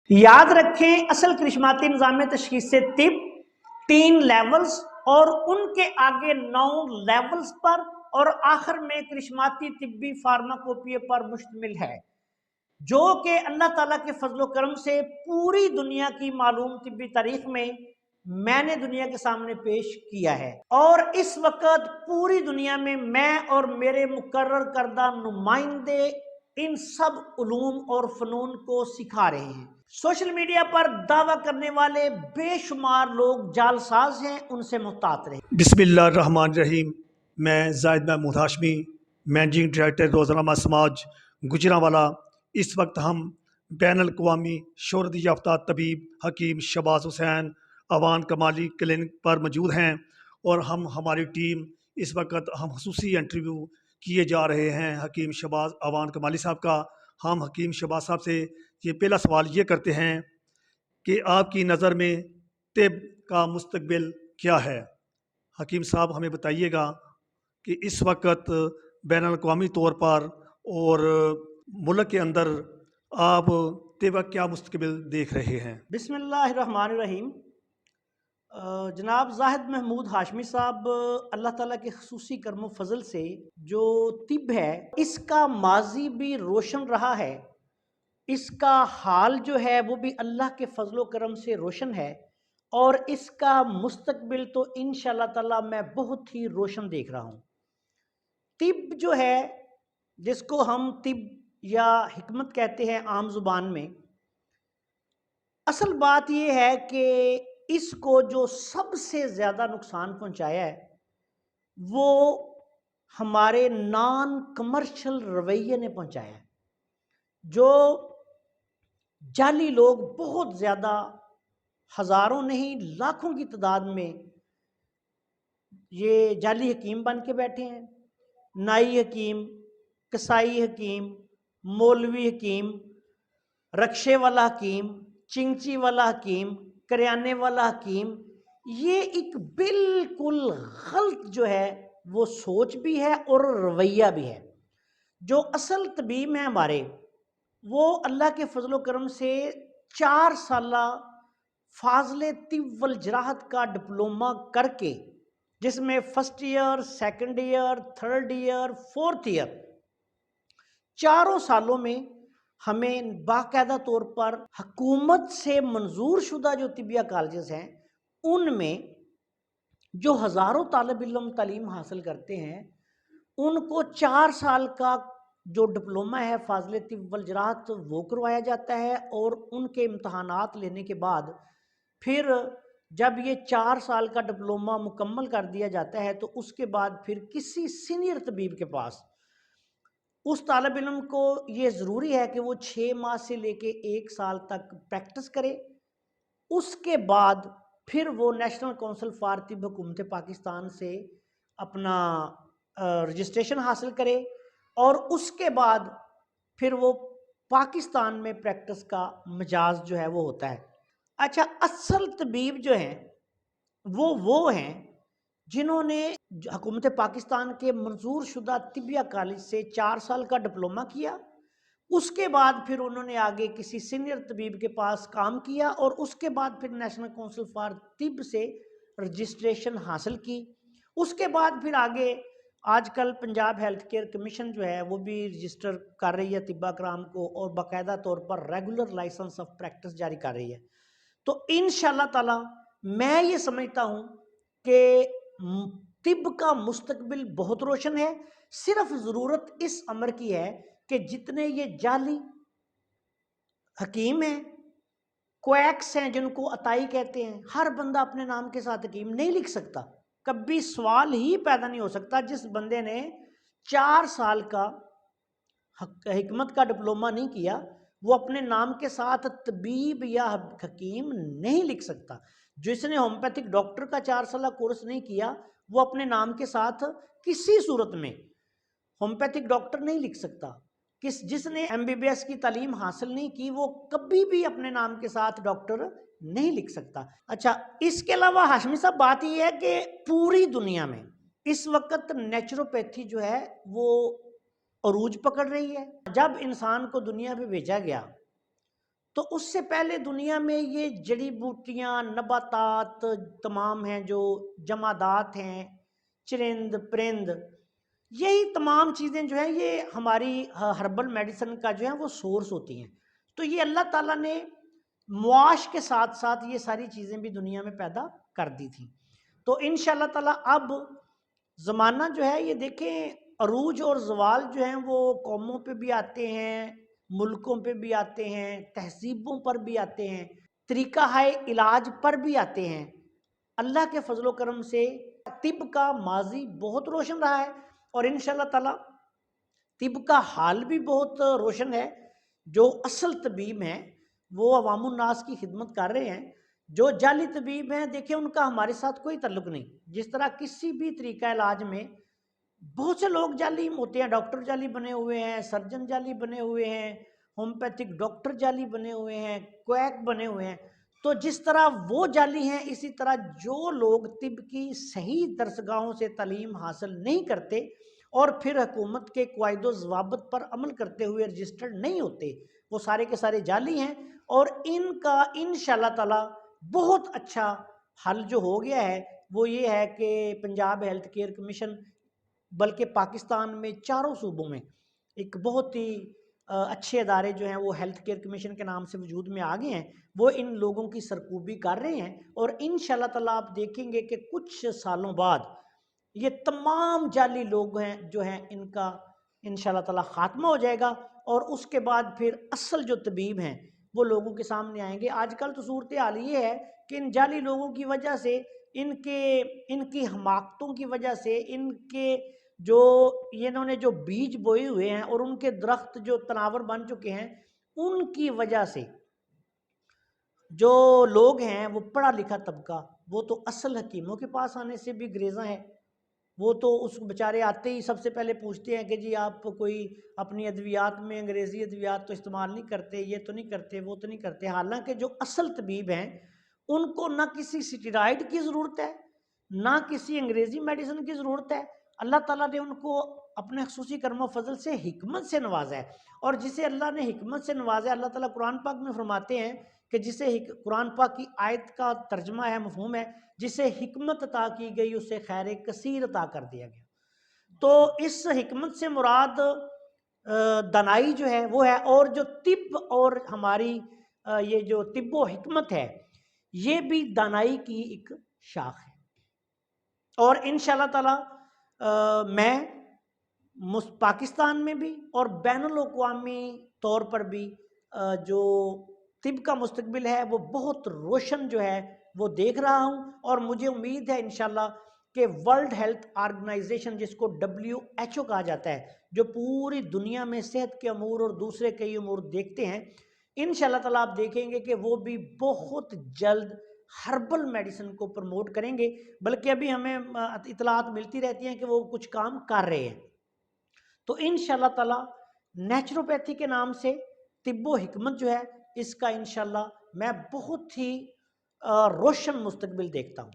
याद रखें, असल करिश्माती निज़ाम तशखीस से तिब 3 लेवल्स और उनके आगे 9 लेवल्स पर और आखिर में करिश्माती तिब्बी फार्माकोपिया पर मुश्तमिल है, जो कि अल्लाह ताला के फजलो करम से पूरी दुनिया की मालूम तिब्बी तारीख में मैंने दुनिया के सामने पेश किया है। और इस वक्त पूरी दुनिया में मैं और मेरे मुकर्रर करदा नुमाइंदे इन सब उलूम और फनून को सिखा रहे हैं। सोशल मीडिया पर दावा करने वाले बेशुमार लोग जालसाज हैं, उनसे मुहतात रहे। बिस्मिल्लाहिर्रहमानिर्रहीम। मैं जाहिद महमूद हाशमी, मैनेजिंग डायरेक्टर रोज़नामा समाज गुजरांवाला। इस वक्त हम बैन अल-अक़वामी शोहरत याफ्ता तबीब हकीम शहबाज हुसैन अवान कमाली क्लिनिक पर मौजूद हैं और हमारी टीम इस वक्त हम खसूसी इंटरव्यू किए जा रहे हैं हकीम शहबाज अवान कमाली साहब का। हम हकीम शहबाज साहब से ये पहला सवाल ये करते हैं कि आपकी नज़र में तिब का मुस्तकबिल क्या है? हकीम साहब हमें बताइएगा कि इस वक्त बैनुल-अक़वामी तौर पर और मुल्क के अंदर आप तिब का क्या मुस्तकबिल देख रहे हैं? बिस्मिल्लाहिर्रहमानिर्रहीम। जनाब जाहिद महमूद हाशमी साहब, अल्लाह ताला के खसूसी करम फजल से जो तिब है इसका माजी भी रोशन रहा है, इसका हाल जो है वो भी अल्लाह के फजलो करम से रोशन है और इसका मुस्तकबिल तो इंशाअल्लाह ताला मैं बहुत ही रोशन देख रहा हूँ। तिब जो है, जिसको हम तिब या हिकमत कहते हैं आम जुबान में, असल बात यह है कि इसको जो सबसे ज़्यादा नुकसान पहुंचाया है वो हमारे नॉन कमर्शियल रवैये ने पहुंचाया है। जो जाली लोग बहुत ज़्यादा हज़ारों नहीं लाखों की तादाद में ये जाली हकीम बन के बैठे हैं। नाई हकीम, कसाई हकीम, मौलवी हकीम, रक्शे वाला हकीम, चिंची वाला हकीम, करियाने वाला हकीम, ये एक बिल्कुल गलत जो है वो सोच भी है और रवैया भी है। जो असल तबीब हैं हमारे, वो अल्लाह के फजलो करम से 4 साला फाजले तिब वल जराहत का डिप्लोमा करके, जिसमें first year, second year, third year, fourth year, चारों सालों में हमें बाकायदा तौर पर हुकूमत से मंजूर शुदा जो तिबिया कॉलेजेस हैं उनमें जो हज़ारों तालिब इल्म तालीम हासिल करते हैं उनको 4 साल का जो डिप्लोमा है फाजले तिब वल जराहत वो करवाया जाता है और उनके इम्तहानात लेने के बाद फिर जब ये 4 साल का डिप्लोमा मुकम्मल कर दिया जाता है तो उसके बाद फिर किसी सीनियर तबीब के पास उस तालिब इल्म को ये ज़रूरी है कि वो 6 माह से लेके 1 साल तक प्रैक्टिस करे। उसके बाद फिर वो नेशनल काउंसिल फॉर तिब हुकूमत पाकिस्तान से अपना रजिस्ट्रेशन हासिल करे और उसके बाद फिर वो पाकिस्तान में प्रैक्टिस का मजाज जो है वो होता है। अच्छा, असल तबीब जो हैं वो हैं जिन्होंने हुकूमत पाकिस्तान के मंजूर शुदा तिबिया कॉलेज से 4 साल का डिप्लोमा किया। उसके बाद फिर उन्होंने आगे किसी सीनियर तबीब के पास काम किया और उसके बाद फिर नेशनल काउंसिल फॉर तिब से रजिस्ट्रेशन हासिल की। उसके बाद फिर आगे आजकल पंजाब हेल्थ केयर कमीशन जो है वो भी रजिस्टर कर रही है तिब्बा कराम को और बाकायदा तौर पर रेगुलर लाइसेंस ऑफ प्रैक्टिस जारी कर रही है। तो इंशाअल्लाह ताला मैं ये समझता हूँ कि तिब का मुस्तकबिल बहुत रोशन है। सिर्फ ज़रूरत इस अमर की है कि जितने ये जाली हकीम हैं, क्वैक्स हैं जिनको अताई कहते हैं, हर बंदा अपने नाम के साथ हकीम नहीं लिख सकता। कभी सवाल ही पैदा नहीं हो सकता जिस बंदे ने 4 साल का हिकमत का डिप्लोमा नहीं किया वो अपने नाम के साथ तबीब या हकीम नहीं लिख सकता। जिसने होम्योपैथिक डॉक्टर का 4 साल कोर्स नहीं किया वो अपने नाम के साथ किसी सूरत में होम्योपैथिक डॉक्टर नहीं लिख सकता। जिसने MBBS की तालीम हासिल नहीं की वो कभी भी अपने नाम के साथ डॉक्टर नहीं लिख सकता। अच्छा, इसके अलावा हाशमी साहब बात यह है कि पूरी दुनिया में इस वक्त नेचुरोपैथी जो है वो अरूज पकड़ रही है। जब इंसान को दुनिया पे भेजा गया تو اس سے پہلے دنیا میں یہ جڑی بوٹیاں، نباتات تمام ہیں، جو جمادات ہیں، چرند پرند، یہی تمام چیزیں جو ہیں یہ ہماری ہربل میڈیسن کا جو ہے وہ سورس ہوتی ہیں. تو یہ اللہ تعالیٰ نے معاش کے ساتھ ساتھ یہ ساری چیزیں بھی دنیا میں پیدا کر دی تھیں. تو انشاءاللہ تعالیٰ اب زمانہ جو ہے یہ دیکھیں، عروج اور زوال جو ہیں وہ قوموں پہ بھی آتے ہیں، ملکوں پہ بھی آتے ہیں، تہذیبوں پر بھی آتے ہیں، طریقہ ہائے علاج پر بھی آتے ہیں. اللہ کے فضل و کرم سے طب کا ماضی بہت روشن رہا ہے، اور انشاءاللہ تعالیٰ طب کا حال بھی بہت روشن ہے. جو اصل طبیب ہیں وہ عوام الناس کی خدمت کر رہے ہیں. جو جعلی طبیب ہیں دیکھیں ان کا ہمارے ساتھ کوئی تعلق نہیں. جس طرح کسی بھی طریقہ علاج میں بہت سے لوگ جعلی ہوتے ہیں، ڈاکٹر جعلی بنے ہوئے ہیں، سرجن جعلی بنے ہوئے ہیں، ہومیوپیتھک ڈاکٹر جعلی بنے ہوئے ہیں، کویک بنے ہوئے ہیں. تو جس طرح وہ جعلی ہیں، اسی طرح جو لوگ طب کی صحیح درسگاہوں سے تعلیم حاصل نہیں کرتے اور پھر حکومت کے قواعد و ضوابط پر عمل کرتے ہوئے رجسٹرڈ نہیں ہوتے، وہ سارے کے سارے جعلی ہیں. اور ان کا انشاءاللہ تعالیٰ بہت اچھا حل جو ہو گیا ہے وہ یہ ہے کہ پنجاب ہیلتھ کیئر کمیشن، بلکہ پاکستان میں چاروں صوبوں میں ایک بہت ہی اچھے ادارے جو ہیں وہ ہیلتھ کیئر کمیشن کے نام سے وجود میں آ گئے ہیں. وہ ان لوگوں کی سرکوبی کر رہے ہیں، اور انشاءاللہ تعالیٰ آپ دیکھیں گے کہ کچھ سالوں بعد یہ تمام جعلی لوگ ہیں جو ہیں ان کا انشاءاللہ تعالیٰ خاتمہ ہو جائے گا، اور اس کے بعد پھر اصل جو طبیب ہیں وہ لوگوں کے سامنے آئیں گے. آج کل تو صورتحال یہ ہے کہ ان جعلی لوگوں کی وجہ سے، ان کی حماقتوں کی وجہ سے، ان کے جو انہوں نے جو بیج بوئے ہوئے ہیں اور ان کے درخت جو تناور بن چکے ہیں، ان کی وجہ سے جو لوگ ہیں وہ پڑھا لکھا طبقہ، وہ تو اصل حکیموں کے پاس آنے سے بھی گریزاں ہیں. وہ تو اس بیچارے آتے ہی سب سے پہلے پوچھتے ہیں کہ جی آپ کوئی اپنی ادویات میں انگریزی ادویات تو استعمال نہیں کرتے، یہ تو نہیں کرتے، وہ تو نہیں کرتے. حالانکہ جو اصل طبیب ہیں ان کو نہ کسی سٹیرائڈ کی ضرورت ہے، نہ کسی انگریزی میڈیسن کی ضرورت ہے. اللہ تعالیٰ نے ان کو اپنے خصوصی کرم و فضل سے حکمت سے نوازا ہے، اور جسے اللہ نے حکمت سے نوازا ہے، اللہ تعالیٰ قرآن پاک میں فرماتے ہیں کہ جسے قرآن پاک کی آیت کا ترجمہ ہے، مفہوم ہے، جسے حکمت عطا کی گئی اسے خیر کثیر عطا کر دیا گیا. تو اس حکمت سے مراد دانائی جو ہے وہ ہے، اور جو طب اور ہماری یہ جو طب و حکمت ہے یہ بھی دانائی کی ایک شاخ ہے. اور انشاءاللہ تعالیٰ میں پاکستان میں بھی اور بین الاقوامی طور پر بھی جو طب کا مستقبل ہے وہ بہت روشن جو ہے وہ دیکھ رہا ہوں. اور مجھے امید ہے انشاءاللہ کہ ورلڈ ہیلتھ آرگنائزیشن، جس کو WHO کہا جاتا ہے، جو پوری دنیا میں صحت کے امور اور دوسرے کئی امور دیکھتے ہیں، انشاءاللہ تعالیٰ آپ دیکھیں گے کہ وہ بھی بہت جلد ہربل میڈیسن کو پروموٹ کریں گے. بلکہ ابھی ہمیں اطلاعات ملتی رہتی ہیں کہ وہ کچھ کام کر رہے ہیں. تو انشاءاللہ تعالیٰ نیچروپیتھی کے نام سے طب و حکمت جو ہے اس کا انشاءاللہ میں بہت ہی روشن مستقبل دیکھتا ہوں.